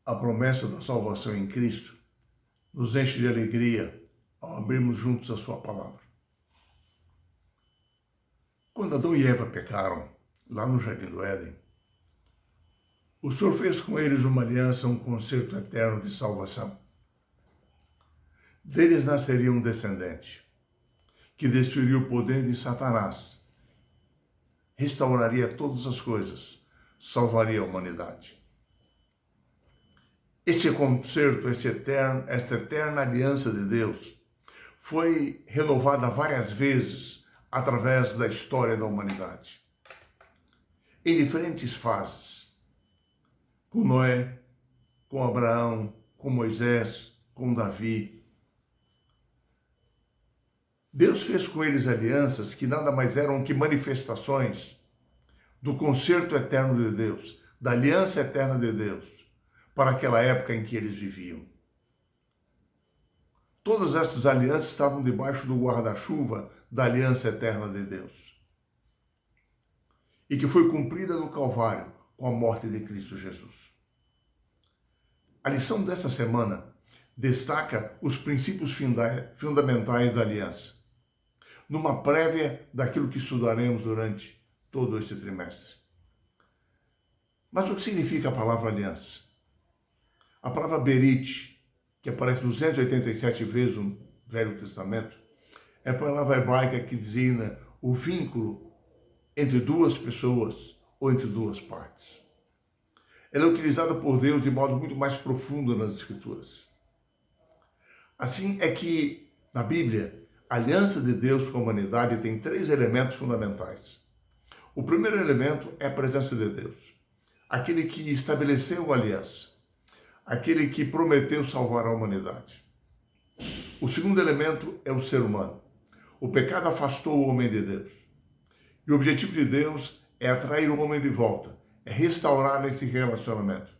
A promessa da salvação em Cristo nos enche de alegria ao abrirmos juntos a sua palavra. Quando Adão e Eva pecaram, lá no Jardim do Éden, o Senhor fez com eles uma aliança, um concerto eterno de salvação. Deles nasceria um descendente, que destruiria o poder de Satanás, restauraria todas as coisas, salvaria a humanidade. Este concerto, esta eterna aliança de Deus, foi renovada várias vezes através da história da humanidade, em diferentes fases, com Noé, com Abraão, com Moisés, com Davi. Deus fez com eles alianças que nada mais eram que manifestações do concerto eterno de Deus, da aliança eterna de Deus, para aquela época em que eles viviam. Todas essas alianças estavam debaixo do guarda-chuva da aliança eterna de Deus, e que foi cumprida no Calvário com a morte de Cristo Jesus. A lição dessa semana destaca os princípios fundamentais da aliança, numa prévia daquilo que estudaremos durante todo este trimestre. Mas o que significa a palavra aliança? A palavra berit, que aparece 287 vezes no Velho Testamento, é a palavra hebraica que designa o vínculo entre duas pessoas ou entre duas partes. Ela é utilizada por Deus de modo muito mais profundo nas Escrituras. Assim é que, na Bíblia, a aliança de Deus com a humanidade tem três elementos fundamentais. O primeiro elemento é a presença de Deus, aquele que estabeleceu a aliança, aquele que prometeu salvar a humanidade. O segundo elemento é o ser humano. O pecado afastou o homem de Deus. E o objetivo de Deus é atrair o homem de volta, é restaurar esse relacionamento.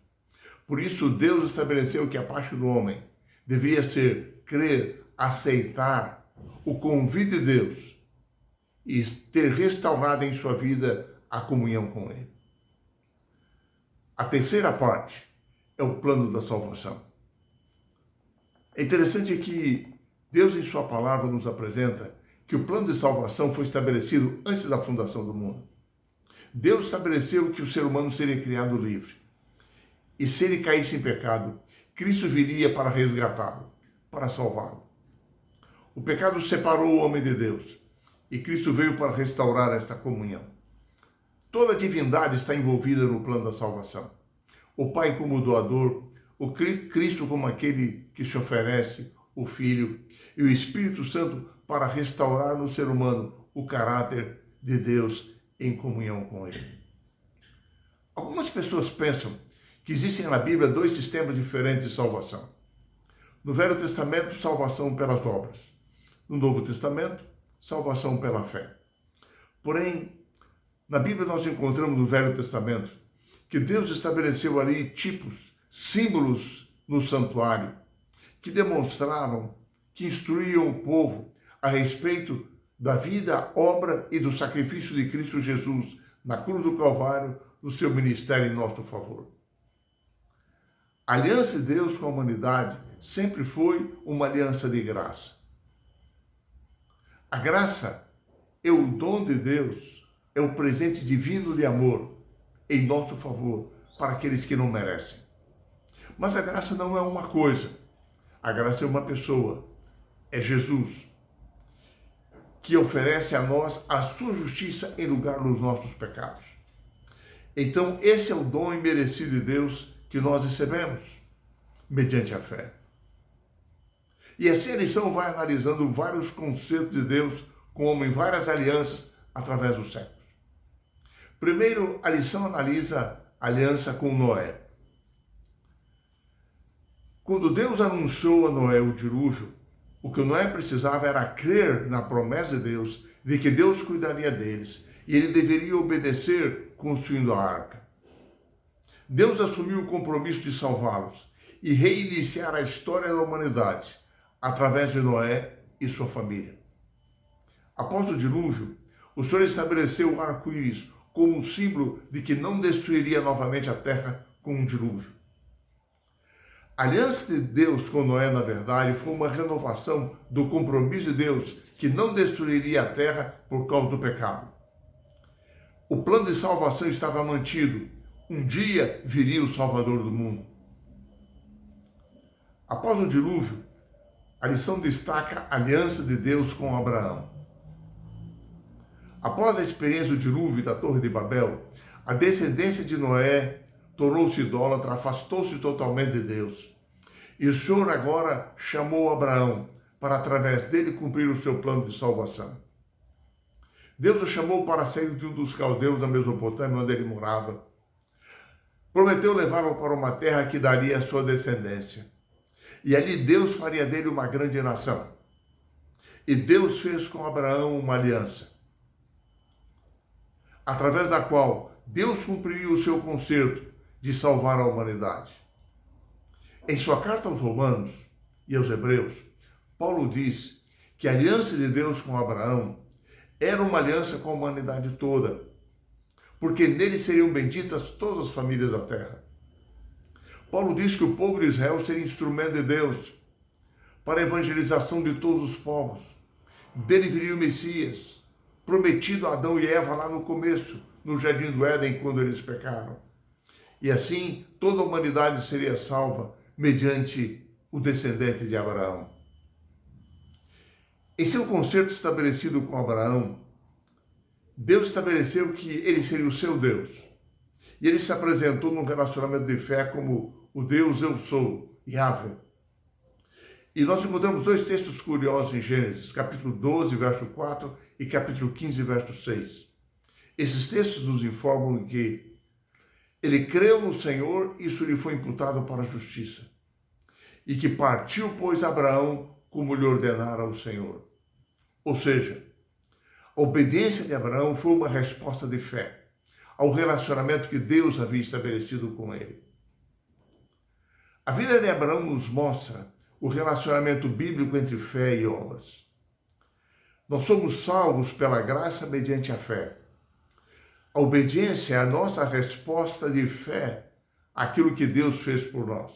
Por isso, Deus estabeleceu que a parte do homem devia ser crer, aceitar o convite de Deus e ter restaurado em sua vida a comunhão com Ele. A terceira parte é o plano da salvação. É interessante que Deus, em sua palavra, nos apresenta que o plano de salvação foi estabelecido antes da fundação do mundo. Deus estabeleceu que o ser humano seria criado livre. E se ele caísse em pecado, Cristo viria para resgatá-lo, para salvá-lo. O pecado separou o homem de Deus e Cristo veio para restaurar esta comunhão. Toda a divindade está envolvida no plano da salvação. O Pai como doador, o Cristo como aquele que se oferece, o Filho, e o Espírito Santo para restaurar no ser humano o caráter de Deus em comunhão com Ele. Algumas pessoas pensam que existem na Bíblia dois sistemas diferentes de salvação. No Velho Testamento, salvação pelas obras. No Novo Testamento, salvação pela fé. Porém, na Bíblia nós encontramos no Velho Testamento que Deus estabeleceu ali tipos, símbolos no santuário, que demonstravam, que instruíam o povo a respeito da vida, obra e do sacrifício de Cristo Jesus na cruz do Calvário, no seu ministério em nosso favor. A aliança de Deus com a humanidade sempre foi uma aliança de graça. A graça é o dom de Deus, é o presente divino de amor em nosso favor para aqueles que não merecem. Mas a graça não é uma coisa. A graça é uma pessoa. É Jesus, que oferece a nós a sua justiça em lugar dos nossos pecados. Então, esse é o dom imerecido de Deus que nós recebemos, mediante a fé. E assim a lição vai analisando vários conceitos de Deus com o homem, várias alianças através dos séculos. Primeiro, a lição analisa a aliança com Noé. Quando Deus anunciou a Noé o dilúvio, o que Noé precisava era crer na promessa de Deus, de que Deus cuidaria deles, e ele deveria obedecer construindo a arca. Deus assumiu o compromisso de salvá-los e reiniciar a história da humanidade através de Noé e sua família. Após o dilúvio, o Senhor estabeleceu o arco-íris como um símbolo de que não destruiria novamente a terra com um dilúvio. A aliança de Deus com Noé, na verdade, foi uma renovação do compromisso de Deus que não destruiria a terra por causa do pecado. O plano de salvação estava mantido. Um dia viria o Salvador do mundo. Após o dilúvio, a lição destaca a aliança de Deus com Abraão. Após a experiência do dilúvio da Torre de Babel, a descendência de Noé tornou-se idólatra, afastou-se totalmente de Deus. E o Senhor agora chamou Abraão para, através dele, cumprir o seu plano de salvação. Deus o chamou para sair de um dos caldeus da Mesopotâmia, onde ele morava. Prometeu levá-lo para uma terra que daria a sua descendência. E ali Deus faria dele uma grande nação. E Deus fez com Abraão uma aliança, através da qual Deus cumpriria o seu concerto de salvar a humanidade. Em sua carta aos Romanos e aos Hebreus, Paulo diz que a aliança de Deus com Abraão era uma aliança com a humanidade toda, porque nele seriam benditas todas as famílias da terra. Paulo diz que o povo de Israel seria instrumento de Deus para a evangelização de todos os povos. Dele viria o Messias, prometido a Adão e Eva lá no começo, no Jardim do Éden, quando eles pecaram. E assim, toda a humanidade seria salva mediante o descendente de Abraão. Em seu concerto estabelecido com Abraão, Deus estabeleceu que ele seria o seu Deus. E ele se apresentou num relacionamento de fé como o Deus eu sou, Yahvé. E nós encontramos dois textos curiosos em Gênesis, capítulo 12, verso 4 e capítulo 15, verso 6. Esses textos nos informam que ele creu no Senhor, isso lhe foi imputado para a justiça. E que partiu, pois, Abraão como lhe ordenara o Senhor. Ou seja, a obediência de Abraão foi uma resposta de fé ao relacionamento que Deus havia estabelecido com ele. A vida de Abraão nos mostra o relacionamento bíblico entre fé e obras. Nós somos salvos pela graça mediante a fé. A obediência é a nossa resposta de fé àquilo que Deus fez por nós.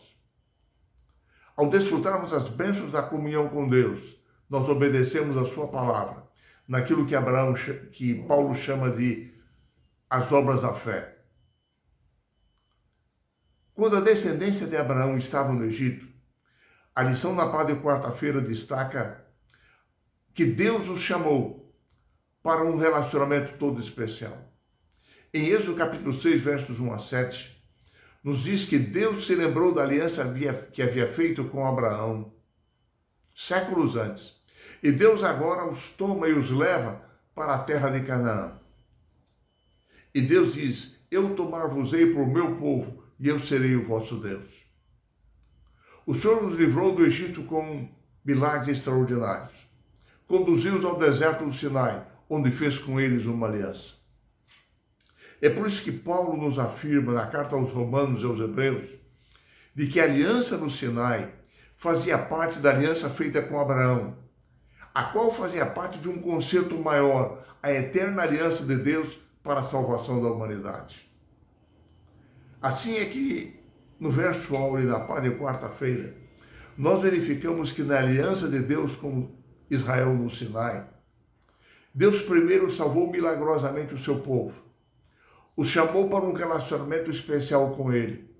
Ao desfrutarmos as bênçãos da comunhão com Deus, nós obedecemos a sua palavra, naquilo que Paulo chama de as obras da fé. Quando a descendência de Abraão estava no Egito, a lição na paz de quarta-feira destaca que Deus os chamou para um relacionamento todo especial. Em Êxodo capítulo 6, versos 1 a 7, nos diz que Deus se lembrou da aliança que havia feito com Abraão séculos antes. E Deus agora os toma e os leva para a terra de Canaã. E Deus diz, eu tomar-vos-ei por meu povo, e eu serei o vosso Deus. O Senhor nos livrou do Egito com milagres extraordinários. Conduziu-os ao deserto do Sinai, onde fez com eles uma aliança. É por isso que Paulo nos afirma na carta aos Romanos e aos Hebreus, de que a aliança no Sinai fazia parte da aliança feita com Abraão, a qual fazia parte de um concerto maior, a eterna aliança de Deus para a salvação da humanidade. Assim é que, no verso áureo da paz de quarta-feira, nós verificamos que na aliança de Deus com Israel no Sinai, Deus primeiro salvou milagrosamente o seu povo, os chamou para um relacionamento especial com ele.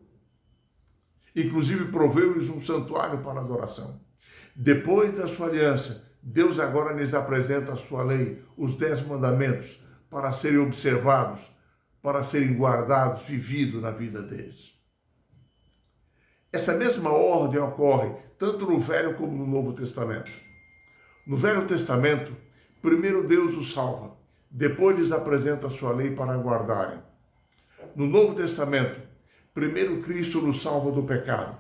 Inclusive proveu-lhes um santuário para adoração. Depois da sua aliança, Deus agora lhes apresenta a sua lei, os 10 mandamentos, para serem observados, para serem guardados, vividos na vida deles. Essa mesma ordem ocorre tanto no Velho como no Novo Testamento. No Velho Testamento, primeiro Deus os salva, depois lhes apresenta a sua lei para guardarem. No Novo Testamento, primeiro Cristo nos salva do pecado,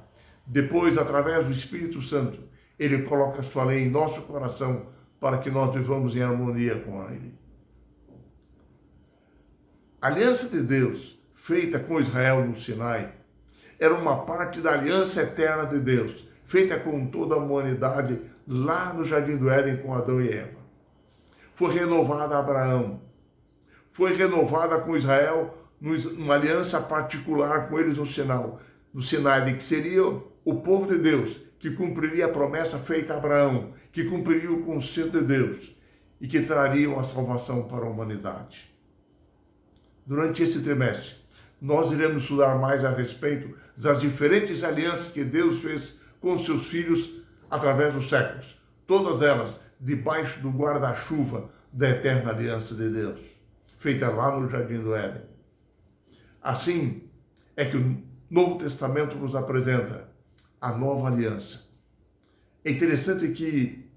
depois, através do Espírito Santo, ele coloca a sua lei em nosso coração para que nós vivamos em harmonia com ele. A aliança de Deus, feita com Israel no Sinai, era uma parte da aliança eterna de Deus, feita com toda a humanidade lá no Jardim do Éden com Adão e Eva. Foi renovada a Abraão, foi renovada com Israel numa aliança particular com eles no Sinai, no Sinai, de que seria o povo de Deus, que cumpriria a promessa feita a Abraão, que cumpriria o conselho de Deus e que trariam a salvação para a humanidade. Durante este trimestre, nós iremos estudar mais a respeito das diferentes alianças que Deus fez com seus filhos através dos séculos, todas elas debaixo do guarda-chuva da eterna aliança de Deus, feita lá no Jardim do Éden. Assim é que o Novo Testamento nos apresenta a nova aliança. É interessante que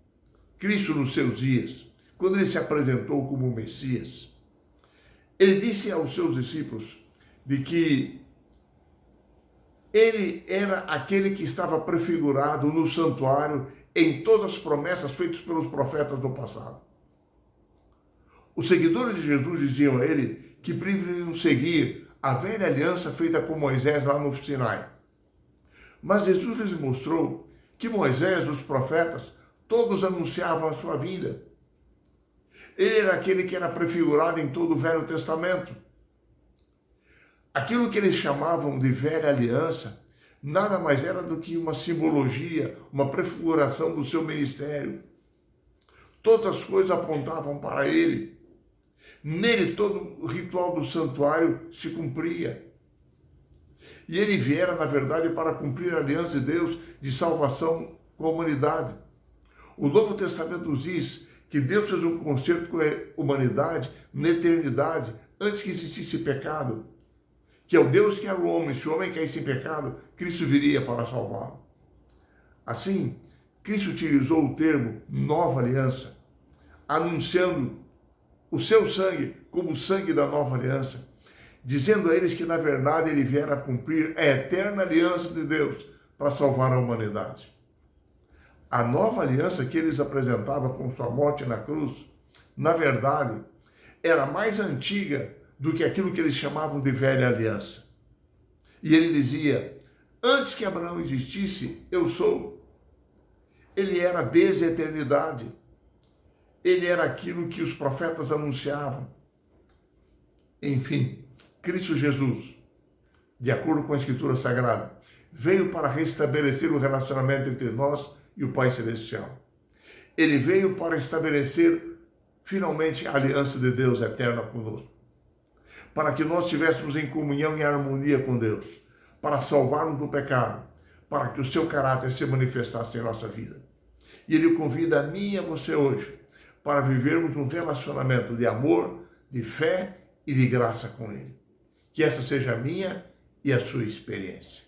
Cristo, nos seus dias, quando ele se apresentou como Messias, ele disse aos seus discípulos de que ele era aquele que estava prefigurado no santuário em todas as promessas feitas pelos profetas do passado. Os seguidores de Jesus diziam a ele que preferiam seguir a velha aliança feita com Moisés lá no Sinai. Mas Jesus lhes mostrou que Moisés, os profetas, todos anunciavam a sua vida. Ele era aquele que era prefigurado em todo o Velho Testamento. Aquilo que eles chamavam de velha aliança nada mais era do que uma simbologia, uma prefiguração do seu ministério. Todas as coisas apontavam para ele. Nele todo o ritual do santuário se cumpria. E ele viera, na verdade, para cumprir a aliança de Deus de salvação com a humanidade. O Novo Testamento nos diz que Deus fez um concerto com a humanidade na eternidade, antes que existisse pecado. Que é o Deus que era o homem, se o homem caísse em pecado, Cristo viria para salvá-lo. Assim, Cristo utilizou o termo nova aliança, anunciando o seu sangue como o sangue da nova aliança, dizendo a eles que, na verdade, ele viera a cumprir a eterna aliança de Deus para salvar a humanidade. A nova aliança que eles apresentavam com sua morte na cruz, na verdade, era mais antiga do que aquilo que eles chamavam de velha aliança. E ele dizia, antes que Abraão existisse, eu sou. Ele era desde a eternidade. Ele era aquilo que os profetas anunciavam. Enfim, Cristo Jesus, de acordo com a Escritura Sagrada, veio para restabelecer o relacionamento entre nós e o Pai Celestial. Ele veio para estabelecer finalmente a aliança de Deus eterna conosco, para que nós estivéssemos em comunhão e harmonia com Deus, para salvarmos do pecado, para que o seu caráter se manifestasse em nossa vida. E ele convida a mim e a você hoje para vivermos um relacionamento de amor, de fé e de graça com ele. Que essa seja a minha e a sua experiência.